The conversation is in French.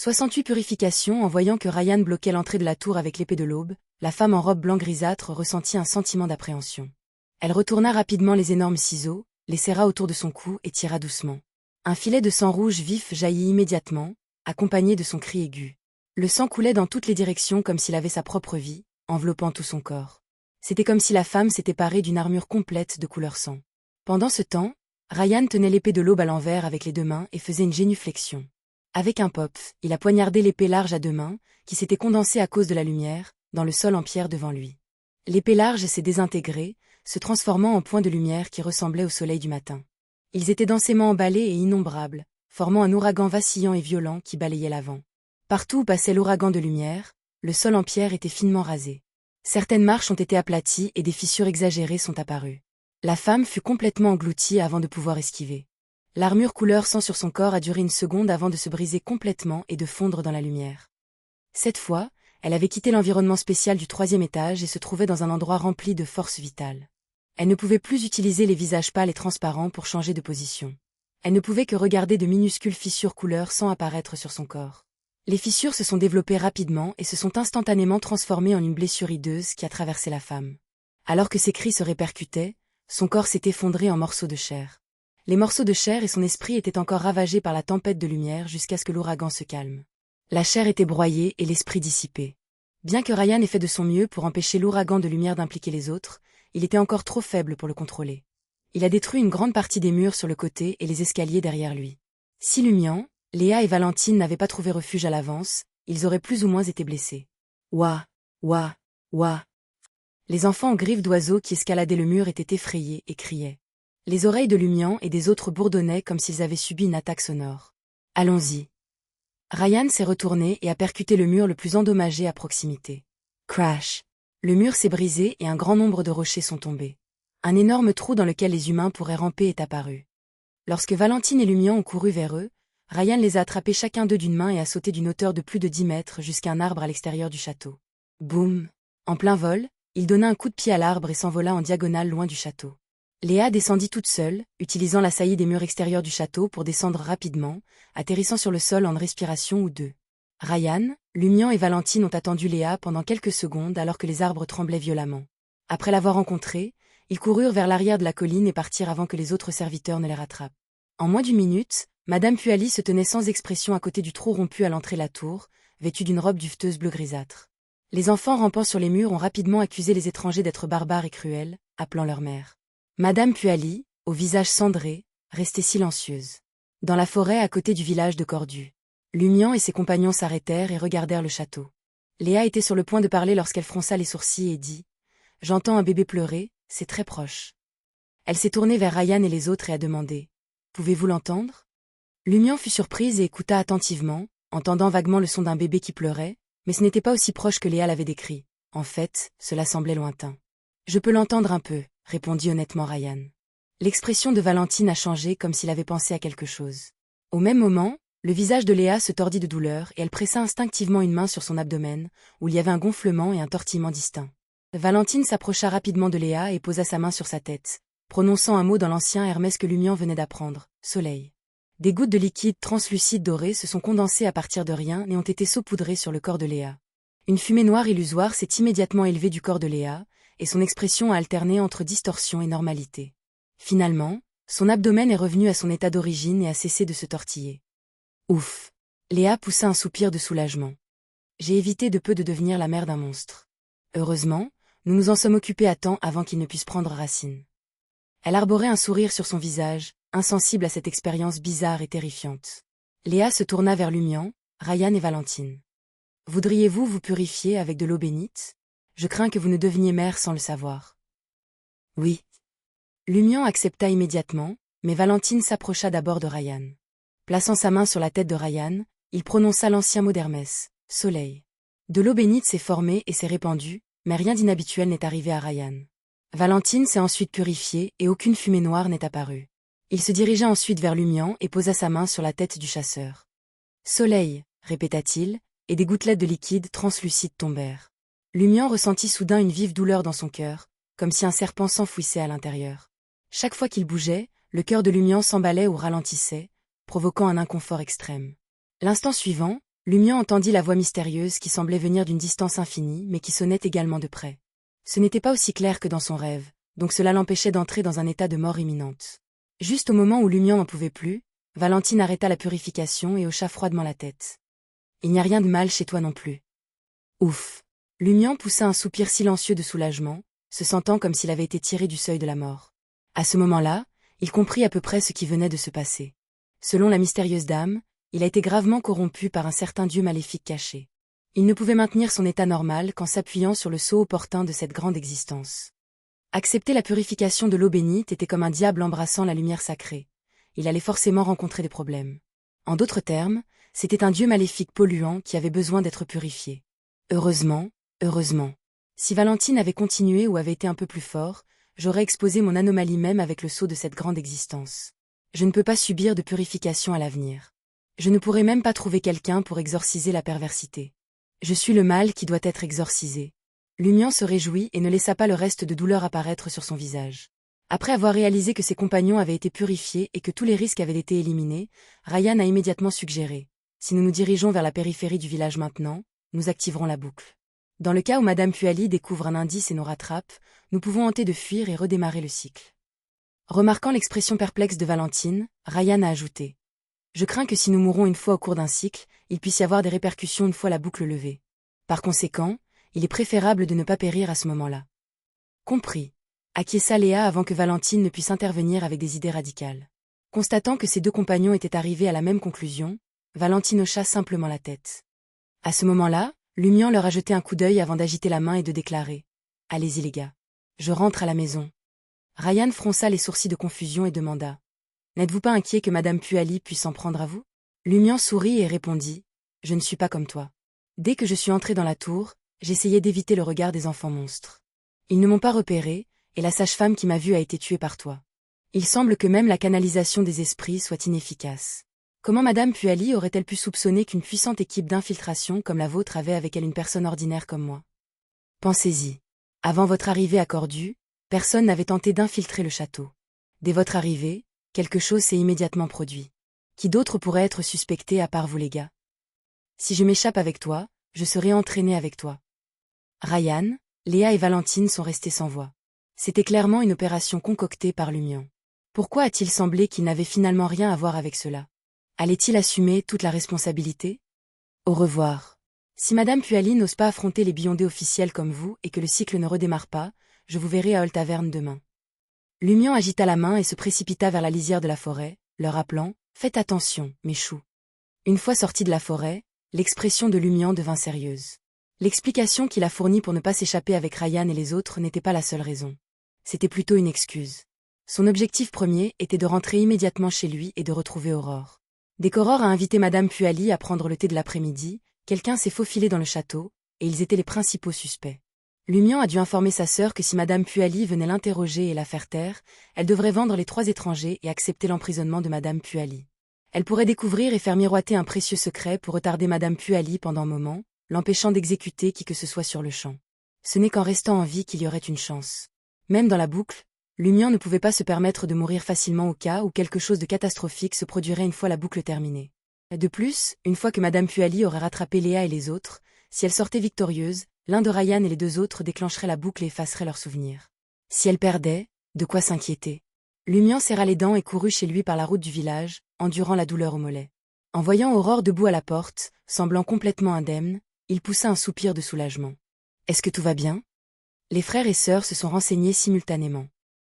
68 purifications. En voyant que Ryan bloquait l'entrée de la tour avec l'épée de l'aube, la femme en robe blanc grisâtre ressentit un sentiment d'appréhension. Elle retourna rapidement les énormes ciseaux, les serra autour de son cou et tira doucement. Un filet de sang rouge vif jaillit immédiatement, accompagné de son cri aigu. Le sang coulait dans toutes les directions comme s'il avait sa propre vie, enveloppant tout son corps. C'était comme si la femme s'était parée d'une armure complète de couleur sang. Pendant ce temps, Ryan tenait l'épée de l'aube à l'envers avec les deux mains et faisait une génuflexion. Avec un pop, il a poignardé l'épée large à deux mains, qui s'était condensée à cause de la lumière, dans le sol en pierre devant lui. L'épée large s'est désintégrée, se transformant en point de lumière qui ressemblait au soleil du matin. Ils étaient densément emballés et innombrables, formant un ouragan vacillant et violent qui balayait l'avant. Partout où passait l'ouragan de lumière, le sol en pierre était finement rasé. Certaines marches ont été aplaties et des fissures exagérées sont apparues. La femme fut complètement engloutie avant de pouvoir esquiver. L'armure couleur sang sur son corps a duré une seconde avant de se briser complètement et de fondre dans la lumière. Cette fois, elle avait quitté l'environnement spécial du 3e étage et se trouvait dans un endroit rempli de force vitale. Elle ne pouvait plus utiliser les visages pâles et transparents pour changer de position. Elle ne pouvait que regarder de minuscules fissures couleur sang apparaître sur son corps. Les fissures se sont développées rapidement et se sont instantanément transformées en une blessure hideuse qui a traversé la femme. Alors que ses cris se répercutaient, son corps s'est effondré en morceaux de chair. Les morceaux de chair et son esprit étaient encore ravagés par la tempête de lumière jusqu'à ce que l'ouragan se calme. La chair était broyée et l'esprit dissipé. Bien que Ryan ait fait de son mieux pour empêcher l'ouragan de lumière d'impliquer les autres, il était encore trop faible pour le contrôler. Il a détruit une grande partie des murs sur le côté et les escaliers derrière lui. Si Lumian, Léa et Valentine n'avaient pas trouvé refuge à l'avance, ils auraient plus ou moins été blessés. Ouah, ouah, ouah. Les enfants en griffes d'oiseaux qui escaladaient le mur étaient effrayés et criaient. Les oreilles de Lumian et des autres bourdonnaient comme s'ils avaient subi une attaque sonore. Allons-y. Ryan s'est retourné et a percuté le mur le plus endommagé à proximité. Crash. Le mur s'est brisé et un grand nombre de rochers sont tombés. Un énorme trou dans lequel les humains pourraient ramper est apparu. Lorsque Valentine et Lumian ont couru vers eux, Ryan les a attrapés chacun d'eux d'une main et a sauté d'une hauteur de plus de 10 mètres jusqu'à un arbre à l'extérieur du château. Boum! En plein vol, il donna un coup de pied à l'arbre et s'envola en diagonale loin du château. Léa descendit toute seule, utilisant la saillie des murs extérieurs du château pour descendre rapidement, atterrissant sur le sol en respiration ou deux. Ryan, Lumian et Valentine ont attendu Léa pendant quelques secondes alors que les arbres tremblaient violemment. Après l'avoir rencontrée, ils coururent vers l'arrière de la colline et partirent avant que les autres serviteurs ne les rattrapent. En moins d'une minute, Madame Puali se tenait sans expression à côté du trou rompu à l'entrée de la tour, vêtue d'une robe duveteuse bleu grisâtre. Les enfants rampant sur les murs ont rapidement accusé les étrangers d'être barbares et cruels, appelant leur mère. Madame Puali, au visage cendré, restait silencieuse. Dans la forêt à côté du village de Cordu, Lumian et ses compagnons s'arrêtèrent et regardèrent le château. Léa était sur le point de parler lorsqu'elle fronça les sourcils et dit « J'entends un bébé pleurer, c'est très proche. » Elle s'est tournée vers Ryan et les autres et a demandé « Pouvez-vous l'entendre ?» Lumian fut surprise et écouta attentivement, entendant vaguement le son d'un bébé qui pleurait, mais ce n'était pas aussi proche que Léa l'avait décrit. En fait, cela semblait lointain. « Je peux l'entendre un peu », répondit honnêtement Ryan. L'expression de Valentine a changé comme s'il avait pensé à quelque chose. Au même moment, le visage de Léa se tordit de douleur et elle pressa instinctivement une main sur son abdomen, où il y avait un gonflement et un tortillement distincts. Valentine s'approcha rapidement de Léa et posa sa main sur sa tête, prononçant un mot dans l'ancien hermès que Lumian venait d'apprendre, « soleil ». Des gouttes de liquide translucide doré se sont condensées à partir de rien et ont été saupoudrées sur le corps de Léa. Une fumée noire illusoire s'est immédiatement élevée du corps de Léa, et son expression a alterné entre distorsion et normalité. Finalement, son abdomen est revenu à son état d'origine et a cessé de se tortiller. Ouf! Léa poussa un soupir de soulagement. J'ai évité de peu de devenir la mère d'un monstre. Heureusement, nous nous en sommes occupés à temps avant qu'il ne puisse prendre racine. Elle arborait un sourire sur son visage, insensible à cette expérience bizarre et terrifiante. Léa se tourna vers Lumian, Ryan et Valentine. Voudriez-vous vous purifier avec de l'eau bénite? Je crains que vous ne deveniez mère sans le savoir. Oui. Lumian accepta immédiatement, mais Valentine s'approcha d'abord de Ryan. Plaçant sa main sur la tête de Ryan, il prononça l'ancien mot d'Hermès, « soleil ». De l'eau bénite s'est formée et s'est répandue, mais rien d'inhabituel n'est arrivé à Ryan. Valentine s'est ensuite purifiée et aucune fumée noire n'est apparue. Il se dirigea ensuite vers Lumian et posa sa main sur la tête du chasseur. « Soleil », répéta-t-il, et des gouttelettes de liquide translucide tombèrent. Lumian ressentit soudain une vive douleur dans son cœur, comme si un serpent s'enfouissait à l'intérieur. Chaque fois qu'il bougeait, le cœur de Lumian s'emballait ou ralentissait, provoquant un inconfort extrême. L'instant suivant, Lumian entendit la voix mystérieuse qui semblait venir d'une distance infinie mais qui sonnait également de près. Ce n'était pas aussi clair que dans son rêve, donc cela l'empêchait d'entrer dans un état de mort imminente. Juste au moment où Lumian n'en pouvait plus, Valentine arrêta la purification et hocha froidement la tête. « Il n'y a rien de mal chez toi non plus. » Ouf. Lumian poussa un soupir silencieux de soulagement, se sentant comme s'il avait été tiré du seuil de la mort. À ce moment-là, il comprit à peu près ce qui venait de se passer. Selon la mystérieuse dame, il a été gravement corrompu par un certain dieu maléfique caché. Il ne pouvait maintenir son état normal qu'en s'appuyant sur le sceau opportun de cette grande existence. Accepter la purification de l'eau bénite était comme un diable embrassant la lumière sacrée. Il allait forcément rencontrer des problèmes. En d'autres termes, c'était un dieu maléfique polluant qui avait besoin d'être purifié. Heureusement, si Valentine avait continué ou avait été un peu plus fort, j'aurais exposé mon anomalie même avec le sceau de cette grande existence. Je ne peux pas subir de purification à l'avenir. Je ne pourrai même pas trouver quelqu'un pour exorciser la perversité. Je suis le mal qui doit être exorcisé. Lumian se réjouit et ne laissa pas le reste de douleur apparaître sur son visage. Après avoir réalisé que ses compagnons avaient été purifiés et que tous les risques avaient été éliminés, Ryan a immédiatement suggéré « Si nous nous dirigeons vers la périphérie du village maintenant, nous activerons la boucle. Dans le cas où Madame Puali découvre un indice et nous rattrape, nous pouvons tenter de fuir et redémarrer le cycle. » Remarquant l'expression perplexe de Valentine, Ryan a ajouté « Je crains que si nous mourons une fois au cours d'un cycle, il puisse y avoir des répercussions une fois la boucle levée. Par conséquent, il est préférable de ne pas périr à ce moment-là. » Compris. Acquiesça Léa avant que Valentine ne puisse intervenir avec des idées radicales. Constatant que ses deux compagnons étaient arrivés à la même conclusion, Valentine hocha simplement la tête. À ce moment-là, Lumian leur a jeté un coup d'œil avant d'agiter la main et de déclarer « Allez-y les gars. Je rentre à la maison. » Ryan fronça les sourcils de confusion et demanda « N'êtes-vous pas inquiet que Madame Puali puisse s'en prendre à vous ?» Lumian sourit et répondit « Je ne suis pas comme toi. Dès que je suis entré dans la tour, j'essayais d'éviter le regard des enfants monstres. Ils ne m'ont pas repéré, et la sage-femme qui m'a vue a été tuée par toi. Il semble que même la canalisation des esprits soit inefficace. Comment Madame Puali aurait-elle pu soupçonner qu'une puissante équipe d'infiltration comme la vôtre avait avec elle une personne ordinaire comme moi? Pensez-y. Avant votre arrivée à Cordu, personne n'avait tenté d'infiltrer le château. Dès votre arrivée, quelque chose s'est immédiatement produit. Qui d'autre pourrait être suspecté à part vous les gars? Si je m'échappe avec toi, je serai entraîné avec toi. » Ryan, Léa et Valentine sont restés sans voix. C'était clairement une opération concoctée par Lumian. Pourquoi a-t-il semblé qu'il n'avait finalement rien à voir avec cela? Allait-il assumer toute la responsabilité? Au revoir. Si Madame Puali n'ose pas affronter les Beyondés officiels comme vous et que le cycle ne redémarre pas, je vous verrai à Old Taverne demain. Lumian agita la main et se précipita vers la lisière de la forêt, leur appelant « Faites attention, mes choux ». Une fois sorti de la forêt, l'expression de Lumian devint sérieuse. L'explication qu'il a fournie pour ne pas s'échapper avec Ryan et les autres n'était pas la seule raison. C'était plutôt une excuse. Son objectif premier était de rentrer immédiatement chez lui et de retrouver Aurore. Dès qu'Aurore a invité Madame Puali à prendre le thé de l'après-midi, quelqu'un s'est faufilé dans le château, et ils étaient les principaux suspects. Lumian a dû informer sa sœur que si Madame Puali venait l'interroger et la faire taire, elle devrait vendre les 3 étrangers et accepter l'emprisonnement de Madame Puali. Elle pourrait découvrir et faire miroiter un précieux secret pour retarder Madame Puali pendant un moment, l'empêchant d'exécuter qui que ce soit sur le champ. Ce n'est qu'en restant en vie qu'il y aurait une chance. Même dans la boucle, Lumian ne pouvait pas se permettre de mourir facilement au cas où quelque chose de catastrophique se produirait une fois la boucle terminée. De plus, une fois que Madame Puali aurait rattrapé Léa et les autres, si elle sortait victorieuse, l'un de Ryan et les 2 autres déclencherait la boucle et effacerait leurs souvenirs. Si elle perdait, de quoi s'inquiéter? Lumian serra les dents et courut chez lui par la route du village, endurant la douleur au mollet. En voyant Aurore debout à la porte, semblant complètement indemne, il poussa un soupir de soulagement. « Est-ce que tout va bien ?» Les frères et sœurs se sont renseignés simultanément.